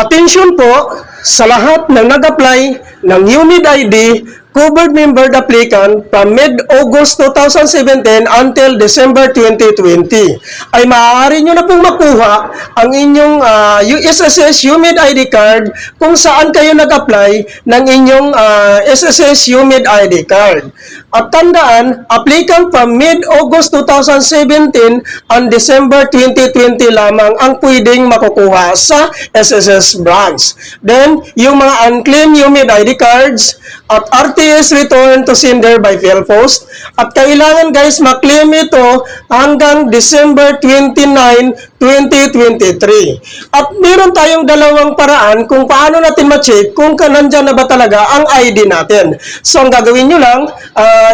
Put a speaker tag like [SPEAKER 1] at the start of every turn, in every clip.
[SPEAKER 1] Atensyon po sa lahat ng nag-apply ng UMID ID covered member applicant from mid-August 2017 until December 2020 ay maaari nyo na pong makuha ang inyong SSS UMID ID card kung saan kayo nag-apply ng inyong SSS UMID ID card. At tandaan, applicant from mid-August 2017 and December 2020 lamang ang pwedeng makukuha sa SSS branch. Then, yung mga unclaimed UMID ID cards at RTS return to sender by PhilPost. At kailangan guys maklaim ito hanggang December 29, 2023. At meron tayong dalawang paraan kung paano natin ma-check kung nandyan na ba talaga ang ID natin. So, ang gagawin nyo lang,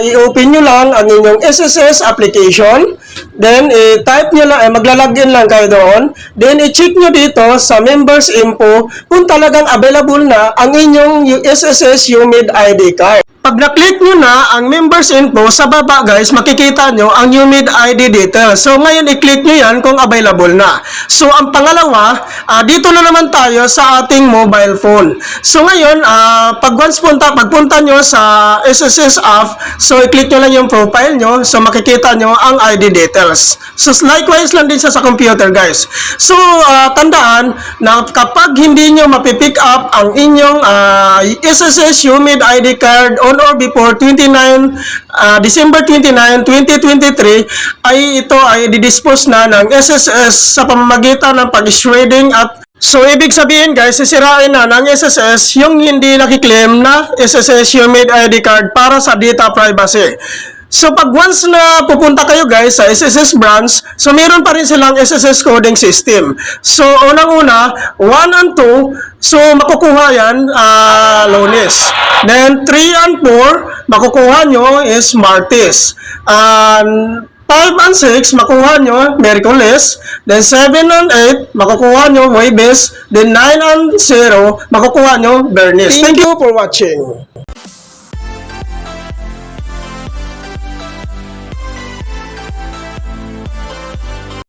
[SPEAKER 1] i-open nyo lang ang inyong SSS application. Then, i-type nyo lang, maglalagin lang kayo doon. Then, i-check nyo dito sa members info kung talagang available na ang inyong SSS UMID ID card. Pag na-click nyo na ang members info, sa baba guys, makikita nyo ang UMID ID details. So, ngayon i-click nyo yan kung available na. So, ang pangalawa, dito na naman tayo sa ating mobile phone. So, ngayon, pag once pagpunta nyo sa SSS app, so i-click nyo lang yung profile nyo, so makikita nyo ang ID details. So, likewise lang din siya sa computer guys. So, tandaan na kapag hindi nyo mapipick up ang inyong SSS UMID ID card on or before December 29, 2023 ay ito ay didispose na ng SSS sa pamamagitan ng pag-shredding at so ibig sabihin guys, sisirain na ng SSS yung hindi nakiklaim na SSS UMID ID card para sa data privacy. So, pag once na pupunta kayo guys sa SSS branch, so meron pa rin silang SSS coding system. So, unang-una, 1 and 2, so makukuha yan Lunes. Then, 3 and 4, makukuha nyo is Martes. 5 and 6, makukuha nyo Miyerkules. Then 7 and 8, makukuha nyo Huwebes. Then 9 and 0, makukuha nyo Biyernes. Thank you for watching.